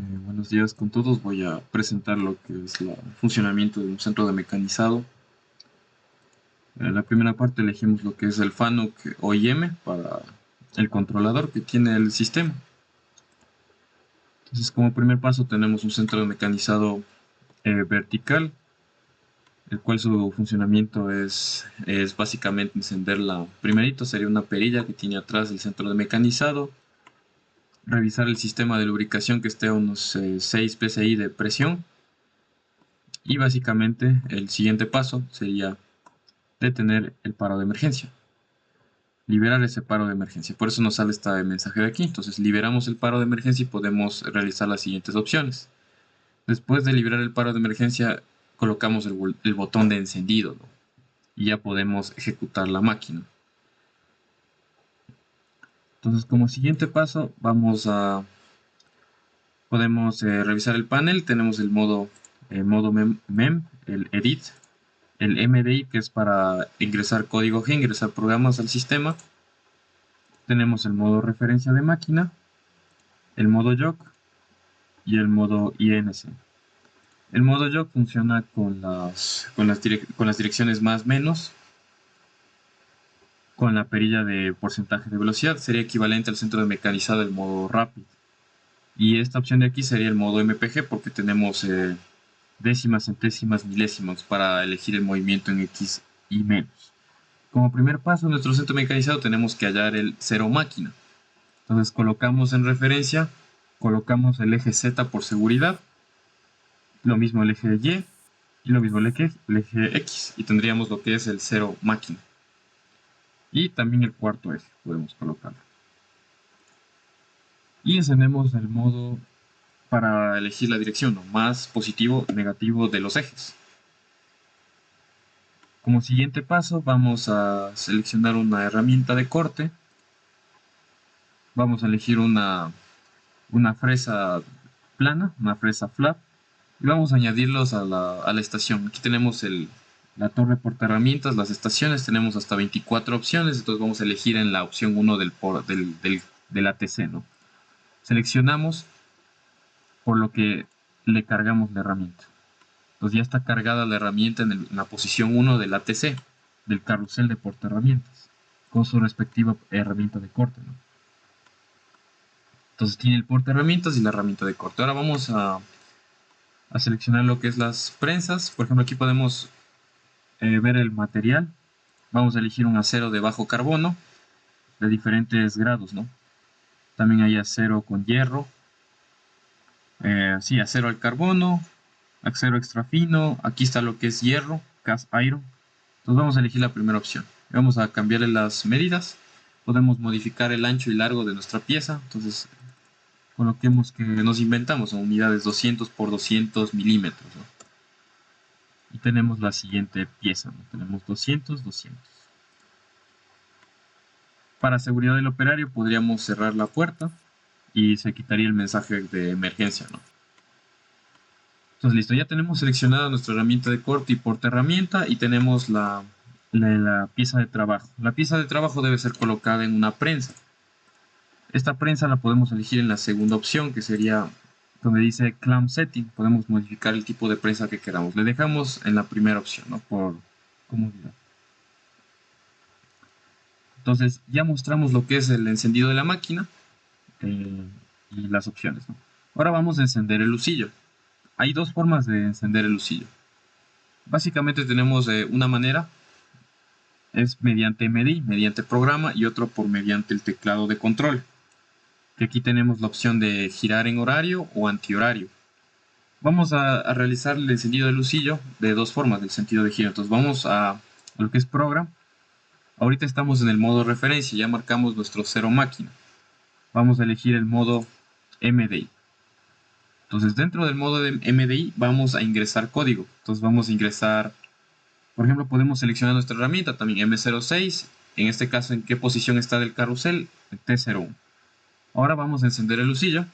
Buenos días con todos. Voy a presentar lo que es el funcionamiento de un centro de mecanizado. En la primera parte elegimos lo que es el FANUC OIM para el controlador que tiene el sistema. Entonces, como primer paso tenemos un centro de mecanizado vertical, el cual su funcionamiento es básicamente encender primerito sería una perilla que tiene atrás el centro de mecanizado, revisar el sistema de lubricación que esté a unos 6 psi de presión. Y básicamente el siguiente paso sería detener el paro de emergencia. Liberar ese paro de emergencia. Por eso nos sale este mensaje de aquí. Entonces liberamos el paro de emergencia y podemos realizar las siguientes opciones. Después de liberar el paro de emergencia, colocamos el botón de encendido, ¿no? Y ya podemos ejecutar la máquina. Entonces, como siguiente paso, podemos revisar el panel. Tenemos el modo MEM, el Edit, el MDI, que es para ingresar código G, ingresar programas al sistema. Tenemos el modo referencia de máquina, el modo JOC y el modo INC. El modo JOC funciona con las direcciones más menos, con la perilla de porcentaje de velocidad. Sería equivalente al centro de mecanizado del modo Rapid. Y esta opción de aquí sería el modo MPG porque tenemos décimas, centésimas, milésimas para elegir el movimiento en X y menos. Como primer paso en nuestro centro mecanizado tenemos que hallar el cero máquina. Entonces colocamos en referencia, colocamos el eje Z por seguridad, lo mismo el eje Y y lo mismo el eje X, y tendríamos lo que es el cero máquina. Y también el cuarto eje podemos colocarlo. Y encendemos el modo para elegir la dirección, ¿no? Más positivo, negativo de los ejes. Como siguiente paso vamos a seleccionar una herramienta de corte. Vamos a elegir una fresa plana, una fresa flap, y vamos a añadirlos a la estación. Aquí tenemos la torre portaherramientas, las estaciones, tenemos hasta 24 opciones, entonces vamos a elegir en la opción 1 del ATC, ¿no? Seleccionamos por lo que le cargamos la herramienta. Entonces ya está cargada la herramienta en la posición 1 del ATC, del carrusel de portaherramientas, con su respectiva herramienta de corte, ¿no? Entonces tiene el portaherramientas y la herramienta de corte. Ahora vamos a seleccionar lo que es las prensas. Por ejemplo, aquí podemos ver el material. Vamos a elegir un acero de bajo carbono de diferentes grados, ¿no? También hay acero con hierro, sí, acero al carbono, acero extra fino. Aquí está lo que es hierro, cast iron. Entonces vamos a elegir la primera opción. Vamos a cambiarle las medidas. Podemos modificar el ancho y largo de nuestra pieza. Entonces coloquemos que nos inventamos en unidades 200 por 200 milímetros, ¿no? Y tenemos la siguiente pieza, ¿no? Tenemos 200, 200. Para seguridad del operario podríamos cerrar la puerta y se quitaría el mensaje de emergencia, ¿no? Entonces listo, ya tenemos seleccionada nuestra herramienta de corte y porta herramienta y tenemos la pieza de trabajo. La pieza de trabajo debe ser colocada en una prensa. Esta prensa la podemos elegir en la segunda opción, que sería donde dice Clamp Setting. Podemos modificar el tipo de prensa que queramos. Le dejamos en la primera opción, ¿no? Por comodidad. Entonces ya mostramos lo que es el encendido de la máquina y las opciones, ¿no? Ahora vamos a encender el lucillo. Hay dos formas de encender el lucillo. Básicamente tenemos una manera, es mediante MDI, mediante programa, y otro mediante el teclado de control. Que aquí tenemos la opción de girar en horario o antihorario. Vamos a realizar el encendido del lucillo de dos formas, del sentido de giro. Entonces vamos a lo que es program. Ahorita estamos en el modo referencia, ya marcamos nuestro cero máquina. Vamos a elegir el modo MDI. Entonces dentro del modo de MDI vamos a ingresar código. Entonces vamos a ingresar, por ejemplo, podemos seleccionar nuestra herramienta también M06. En este caso, en qué posición está del carrusel, el T01. Ahora vamos a encender el lucillo,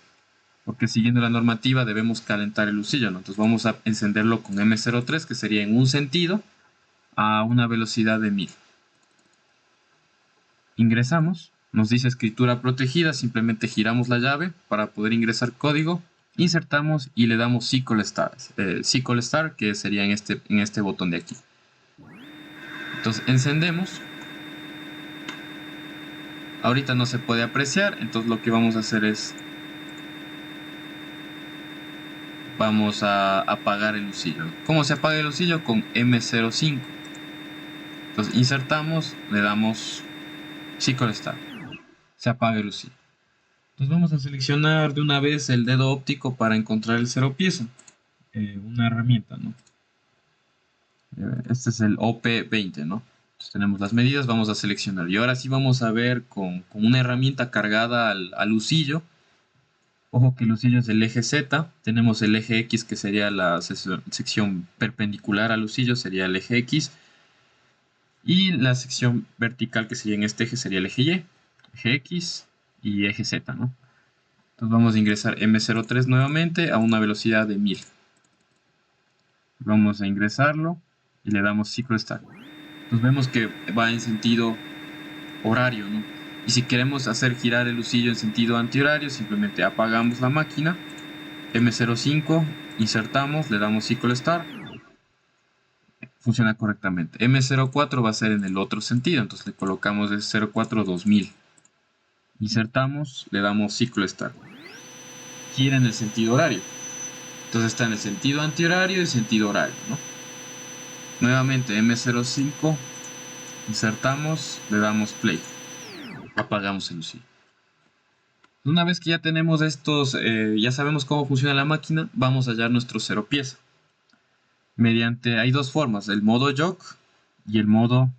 porque siguiendo la normativa debemos calentar el lucillo, ¿no? Entonces vamos a encenderlo con M03, que sería en un sentido, a una velocidad de 1000. Ingresamos, nos dice escritura protegida, simplemente giramos la llave para poder ingresar código Insertamos y le damos Cycle Star, que sería en este botón de aquí. Entonces encendemos. Ahorita no se puede apreciar, entonces lo que vamos a hacer es vamos a apagar el lucillo. ¿Cómo se apaga el lucillo? Con M05. Entonces insertamos, le damos Cycle Star. Se apaga el lucillo. Entonces vamos a seleccionar de una vez el dedo óptico para encontrar el cero pieza. Una herramienta, ¿no? Este es el OP20, ¿no? Entonces tenemos las medidas, vamos a seleccionar. Y ahora sí vamos a ver con una herramienta cargada al lucillo. Ojo que el lucillo es del eje Z, tenemos el eje X que sería la sección perpendicular al lucillo, sería el eje X, y la sección vertical que sería en este eje sería el eje Y, eje X y eje Z, ¿no? Entonces vamos a ingresar M03 nuevamente a una velocidad de 1000. Vamos a ingresarlo y le damos Cycle Start. Entonces vemos que va en sentido horario, ¿no? Y si queremos hacer girar el lucillo en sentido antihorario, simplemente apagamos la máquina, M05, insertamos, le damos Cycle Start, funciona correctamente. M04 va a ser en el otro sentido, entonces le colocamos de 04 2000. Insertamos, le damos Cycle Start. Gira en el sentido horario. Entonces está en el sentido antihorario y el sentido horario, ¿no? Nuevamente M05, insertamos, le damos play. Apagamos el lucillo. Una vez que ya tenemos estos, ya sabemos cómo funciona la máquina, vamos a hallar nuestro cero pieza. Hay dos formas, el modo jog y el modo,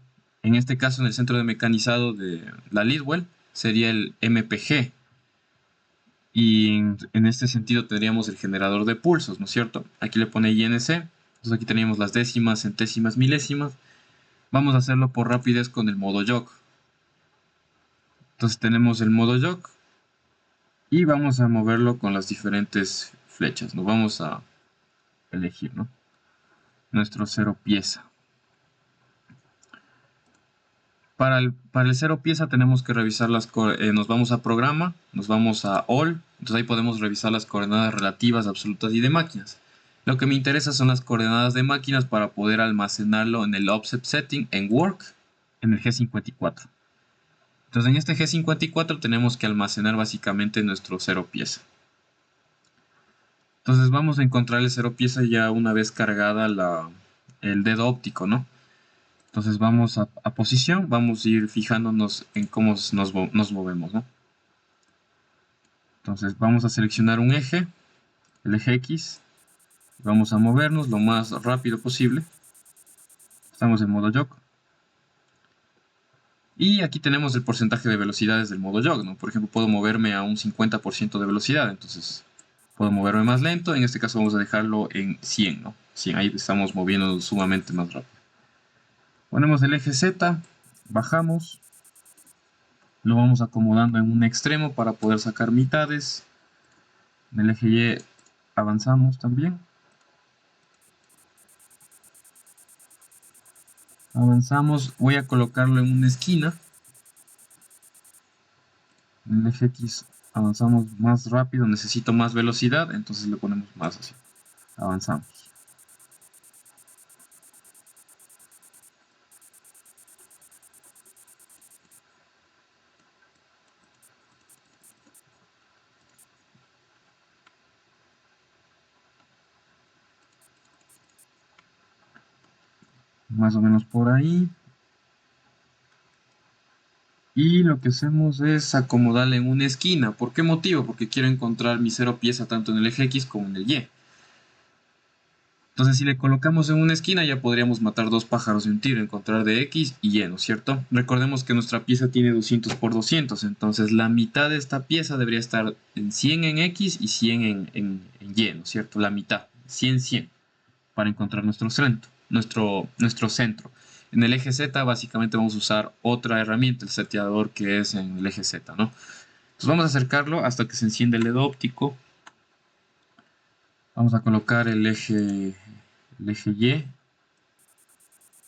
en este caso en el centro de mecanizado de la Lidwell, sería el MPG. Y en este sentido tendríamos el generador de pulsos, ¿no es cierto? Aquí le pone INC, entonces aquí teníamos las décimas, centésimas, milésimas. Vamos a hacerlo por rapidez con el modo jog. Entonces tenemos el modo jog y vamos a moverlo con las diferentes flechas. Nos vamos a elegir, ¿no? Nuestro cero pieza. Para el cero pieza tenemos que revisar nos vamos a programa, nos vamos a all, entonces ahí podemos revisar las coordenadas relativas, absolutas y de máquinas. Lo que me interesa son las coordenadas de máquinas para poder almacenarlo en el offset setting, en work, en el G54. Entonces en este G54 tenemos que almacenar básicamente nuestro cero pieza. Entonces vamos a encontrar el cero pieza ya una vez cargada el dedo óptico, ¿no? Entonces vamos a posición, vamos a ir fijándonos en cómo nos movemos, ¿no? Entonces vamos a seleccionar un eje, el eje X, vamos a movernos lo más rápido posible. Estamos en modo jog. Y aquí tenemos el porcentaje de velocidades del modo jog, ¿no? Por ejemplo, puedo moverme a un 50% de velocidad, entonces puedo moverme más lento. En este caso vamos a dejarlo en 100, ¿no? 100, ahí estamos moviendo sumamente más rápido. Ponemos el eje Z, bajamos. Lo vamos acomodando en un extremo para poder sacar mitades. En el eje Y avanzamos también. Avanzamos, voy a colocarlo en una esquina. En el eje X avanzamos más rápido, necesito más velocidad, entonces le ponemos más así. Avanzamos. Más o menos por ahí. Y lo que hacemos es acomodarle en una esquina. ¿Por qué motivo? Porque quiero encontrar mi cero pieza tanto en el eje X como en el Y. Entonces si le colocamos en una esquina ya podríamos matar dos pájaros de un tiro, encontrar de X y Y, ¿no es cierto? Recordemos que nuestra pieza tiene 200 por 200, entonces la mitad de esta pieza debería estar en 100 en X y 100 en Y, ¿no es cierto? La mitad, 100, 100, para encontrar nuestro centro. En el eje Z básicamente vamos a usar otra herramienta, el seteador, que es en el eje Z, ¿no? Entonces vamos a acercarlo hasta que se encienda el dedo óptico. Vamos a colocar el eje Y.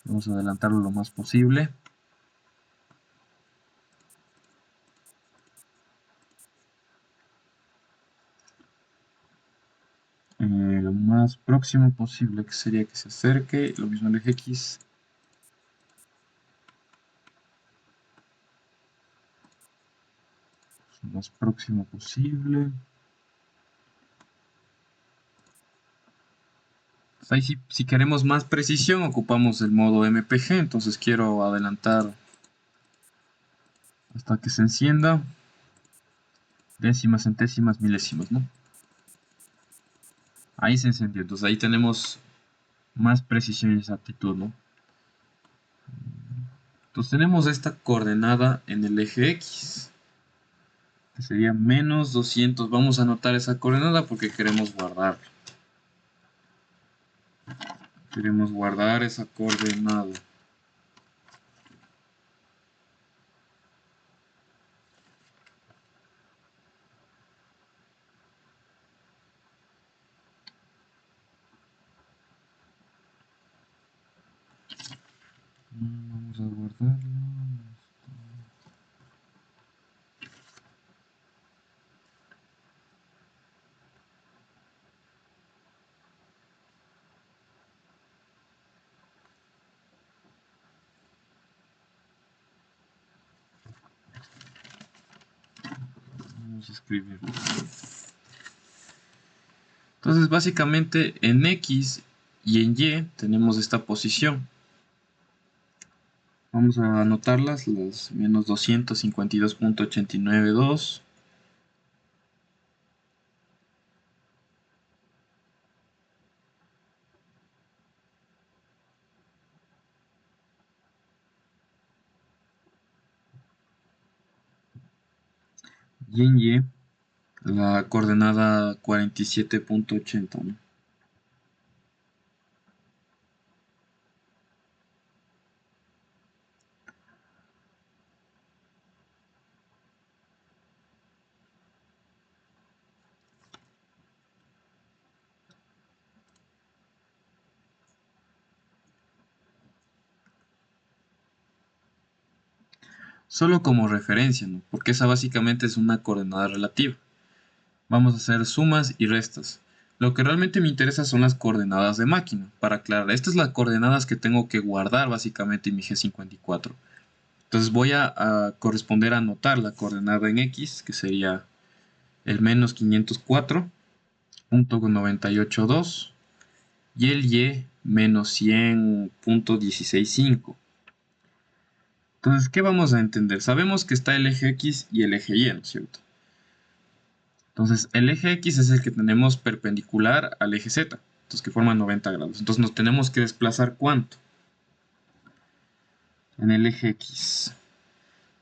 Vamos a adelantarlo lo más posible. lo más próximo posible, que sería que se acerque, lo mismo el eje X. Lo más próximo posible. Pues ahí si queremos más precisión ocupamos el modo MPG, entonces quiero adelantar hasta que se encienda. Décimas, centésimas, milésimas, ¿no? Ahí se encendió, entonces ahí tenemos más precisión y exactitud, ¿no? Entonces tenemos esta coordenada en el eje X, que sería menos 200. Vamos a anotar esa coordenada porque queremos guardar. Queremos guardar esa coordenada. Vamos a guardarlo. Vamos a escribirlo. Entonces básicamente en X y en Y tenemos esta posición. Vamos a anotarlas, las menos 252.892. Y en Y, la coordenada 47.80, ¿no? Solo como referencia, ¿no? Porque esa básicamente es una coordenada relativa. Vamos a hacer sumas y restas. Lo que realmente me interesa son las coordenadas de máquina. Para aclarar, estas son las coordenadas que tengo que guardar básicamente en mi G54. Entonces voy a corresponder a anotar la coordenada en X, que sería el menos 504.982 y el Y menos 100.165. Entonces, ¿qué vamos a entender? Sabemos que está el eje X y el eje Y, ¿no es cierto? Entonces, el eje X es el que tenemos perpendicular al eje Z, entonces que forma 90 grados. Entonces, nos tenemos que desplazar ¿cuánto? En el eje X.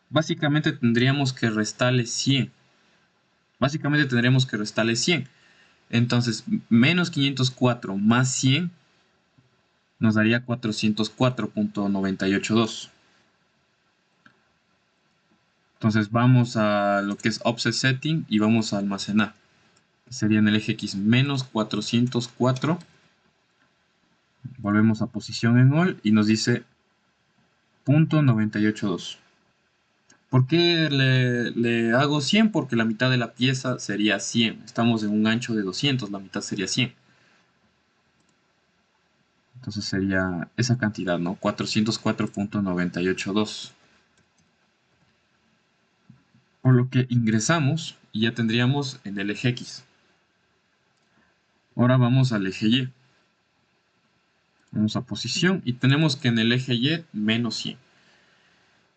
Básicamente tendríamos que restarle 100. Básicamente tendríamos que restarle 100. Entonces, menos 504 más 100 nos daría 404.982. Entonces vamos a lo que es offset setting y vamos a almacenar. Sería en el eje X menos 404. Volvemos a posición en all y nos dice .982. ¿Por qué le hago 100? Porque la mitad de la pieza sería 100. Estamos en un ancho de 200, la mitad sería 100. Entonces sería esa cantidad, ¿no? 404.982. Por lo que ingresamos y ya tendríamos en el eje X. Ahora vamos al eje Y. Vamos a posición y tenemos que en el eje Y menos 100.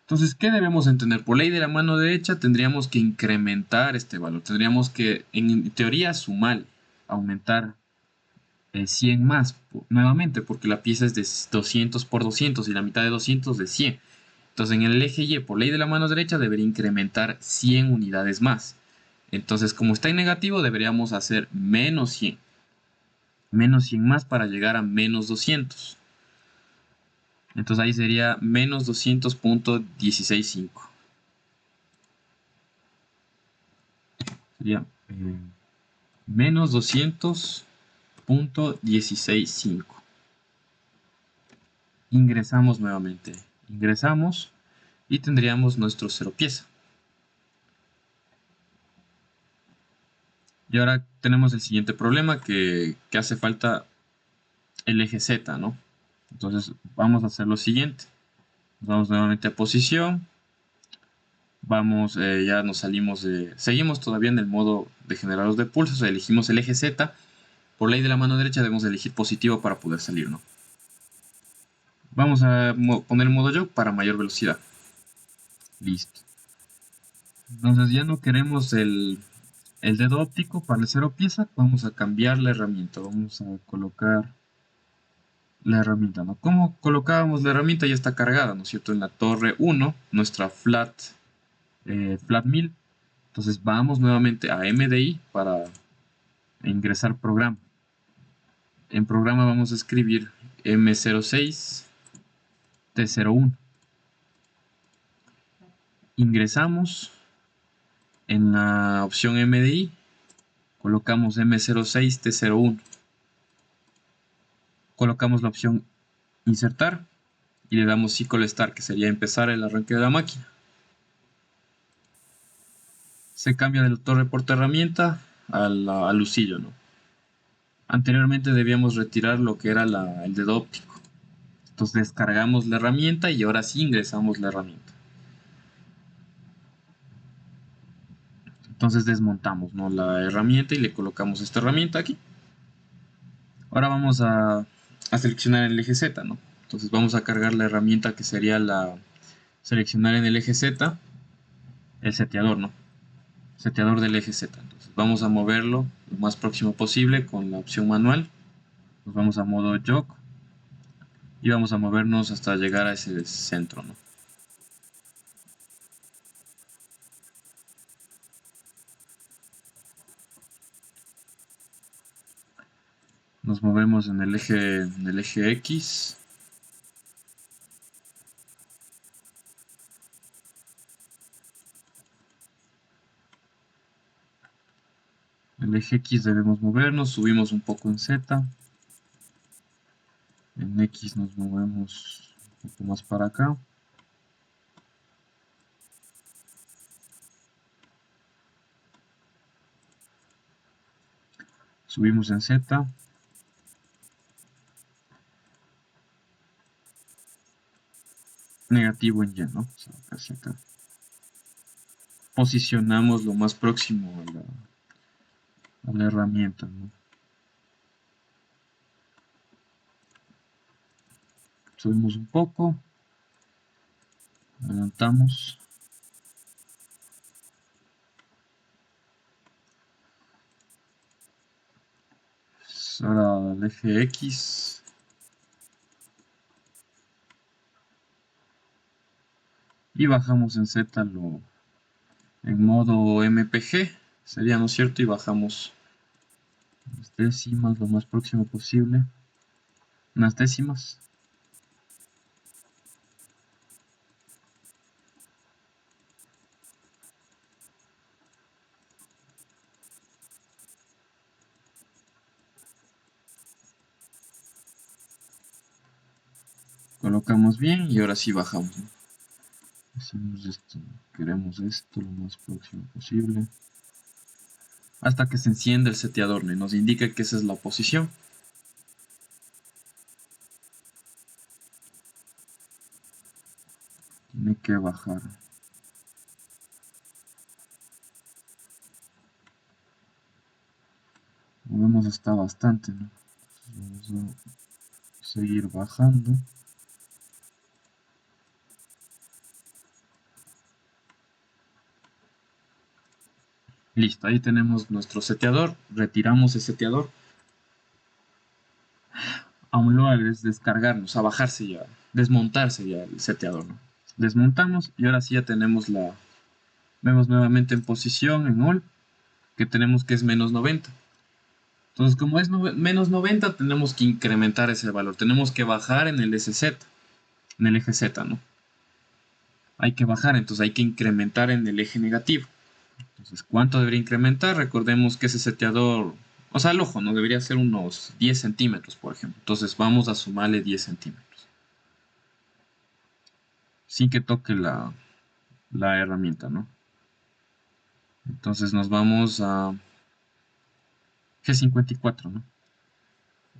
Entonces, ¿qué debemos entender? Por ley de la mano derecha tendríamos que incrementar este valor. Tendríamos que, en teoría, sumar, aumentar 100 más nuevamente, porque la pieza es de 200 por 200 y la mitad de 200 de 100. Entonces, en el eje Y, por ley de la mano derecha, debería incrementar 100 unidades más. Entonces, como está en negativo, deberíamos hacer menos 100. Menos 100 más para llegar a menos 200. Entonces ahí sería menos 200.165. Sería menos 200.165. Ingresamos nuevamente. Ingresamos y tendríamos nuestro cero pieza. Y ahora tenemos el siguiente problema que hace falta el eje Z, ¿no? Entonces vamos a hacer lo siguiente. Vamos nuevamente a posición. Vamos, ya nos salimos de... Seguimos todavía en el modo de generadores de pulsos. Elegimos el eje Z. Por ley de la mano derecha debemos elegir positivo para poder salir, ¿no? Vamos a poner el modo jog para mayor velocidad. Listo. Entonces ya no queremos el dedo óptico para el cero pieza. Vamos a cambiar la herramienta. Vamos a colocar la herramienta, ¿no? ¿Cómo colocábamos la herramienta? Ya está cargada, ¿no es cierto? En la torre 1, nuestra flat 1000. Entonces vamos nuevamente a MDI para ingresar programa. En programa vamos a escribir M06T01. Ingresamos en la opción MDI, colocamos M06T01. Colocamos la opción insertar y le damos Cycle Start, que sería empezar el arranque de la máquina. Se cambia del torre porta herramienta al lucillo, ¿no? Anteriormente debíamos retirar lo que era el dedo óptico. Entonces descargamos la herramienta y ahora sí ingresamos la herramienta. Entonces desmontamos, ¿no?, la herramienta y le colocamos esta herramienta aquí. Ahora vamos a seleccionar el eje Z, ¿no? Entonces vamos a cargar la herramienta que sería seleccionar en el eje Z el seteador, ¿no? Seteador del eje Z. Entonces vamos a moverlo lo más próximo posible con la opción manual. Nos vamos a modo jog y vamos a movernos hasta llegar a ese centro, ¿no? Nos movemos en el eje X. En el eje X debemos movernos, subimos un poco en Z. En X nos movemos un poco más para acá. Subimos en Z. Negativo en Y, ¿no? O sea, casi acá. Posicionamos lo más próximo a la herramienta, ¿no? Subimos un poco. Adelantamos. Ahora el eje X. Y bajamos en Z en modo MPG. Sería, ¿no es cierto? Y bajamos las décimas lo más próximo posible. Unas décimas. Colocamos bien y ahora sí bajamos, ¿no? Hacemos esto, queremos esto lo más próximo posible. Hasta que se encienda el seteador, ¿no? Y nos indica que esa es la posición. Tiene que bajar. Movemos hasta bastante, ¿no? Vamos a seguir bajando. Listo, ahí tenemos nuestro seteador. Retiramos el seteador. A un lado es descargarnos, a bajarse ya, desmontarse ya el seteador, ¿no? Desmontamos y ahora sí ya tenemos vemos nuevamente en posición, en all, que tenemos que es menos 90. Entonces, como es menos 90, tenemos que incrementar ese valor. Tenemos que bajar en el SZ, en el eje Z, ¿no? Hay que bajar, entonces hay que incrementar en el eje negativo. Entonces, ¿cuánto debería incrementar? Recordemos que ese seteador, o sea, el ojo, ¿no? Debería ser unos 10 centímetros, por ejemplo. Entonces, vamos a sumarle 10 centímetros. Sin que toque la herramienta, ¿no? Entonces, nos vamos a G54, ¿no?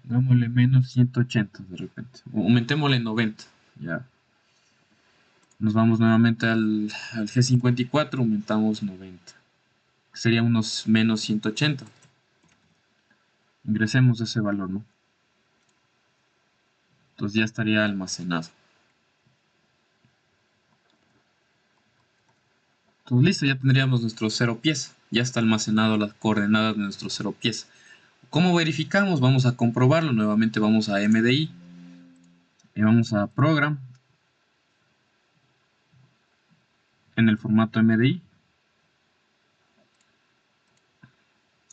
Dámosle menos 180 de repente. O aumentémosle 90. Ya. Nos vamos nuevamente al G54, aumentamos 90. Sería unos menos 180. Ingresemos ese valor, ¿no? Entonces ya estaría almacenado. Entonces listo, ya tendríamos nuestro 0 pieza. Ya está almacenado las coordenadas de nuestro 0 pieza. ¿Cómo verificamos? Vamos a comprobarlo. Nuevamente vamos a MDI. Y vamos a Program. En el formato MDI.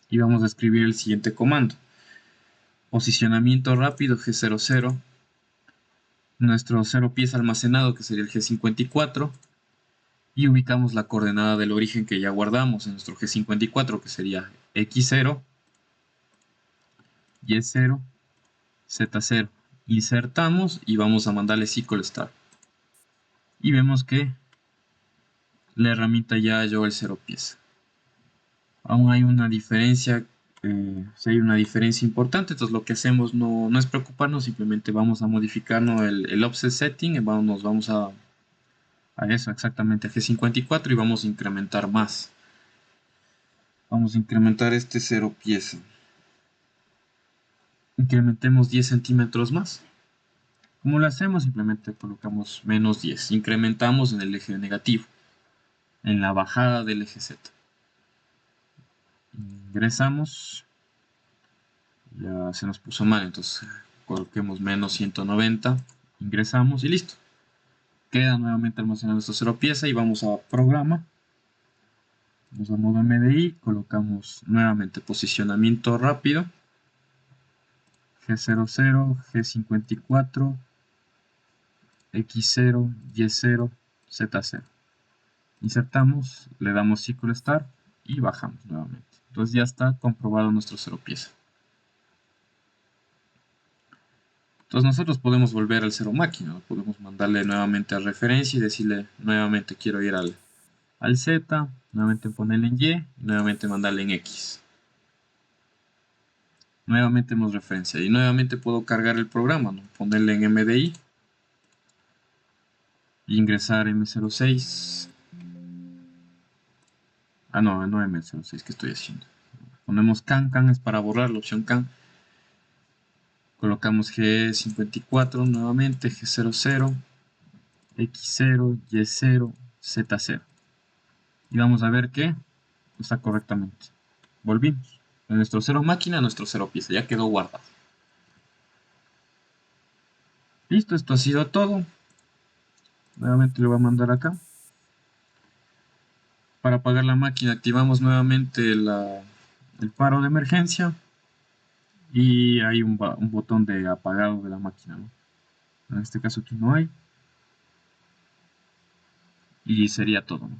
Y vamos a escribir el siguiente comando. Posicionamiento rápido G00. Nuestro 0 pieza almacenado, que sería el G54. Y ubicamos la coordenada del origen que ya guardamos en nuestro G54, que sería X0, Y0, Z0. Insertamos y vamos a mandarle SQL Start. Y vemos que la herramienta ya halló el 0 pieza. Aún hay una diferencia, si hay una diferencia importante, entonces lo que hacemos no es preocuparnos, simplemente vamos a modificarnos el offset setting, nos vamos a eso exactamente, a G54 y vamos a incrementar más. Vamos a incrementar este 0 pieza. Incrementemos 10 centímetros más. ¿Cómo lo hacemos? Simplemente colocamos menos 10. Incrementamos en el eje negativo, en la bajada del eje Z. Ingresamos. Ya se nos puso mal, entonces coloquemos menos 190. Ingresamos y listo. Queda nuevamente almacenado nuestro 0 pieza y vamos a programa. Vamos a modo MDI, colocamos nuevamente posicionamiento rápido. G00, G54, X0, Y0, Z0. Insertamos, le damos SQL Start y bajamos nuevamente. Entonces ya está comprobado nuestro 0 pieza. Entonces nosotros podemos volver al 0 máquina, ¿no? Podemos mandarle nuevamente a referencia y decirle nuevamente quiero ir al Z, nuevamente ponerle en Y y nuevamente mandarle en X. Nuevamente hemos referencia y nuevamente puedo cargar el programa, ¿no? Ponerle en MDI y ingresar M06. No M06, ¿qué estoy haciendo? Ponemos CAN es para borrar la opción CAN. Colocamos G54 nuevamente, G00, X0, Y0, Z0. Y vamos a ver que está correctamente. Volvimos. De nuestro 0 máquina a nuestro 0 pieza. Ya quedó guardado. Listo, esto ha sido todo. Nuevamente lo voy a mandar acá. Para apagar la máquina activamos nuevamente el paro de emergencia. Y hay un botón de apagado de la máquina, ¿no? En este caso aquí no hay. Y sería todo, ¿no?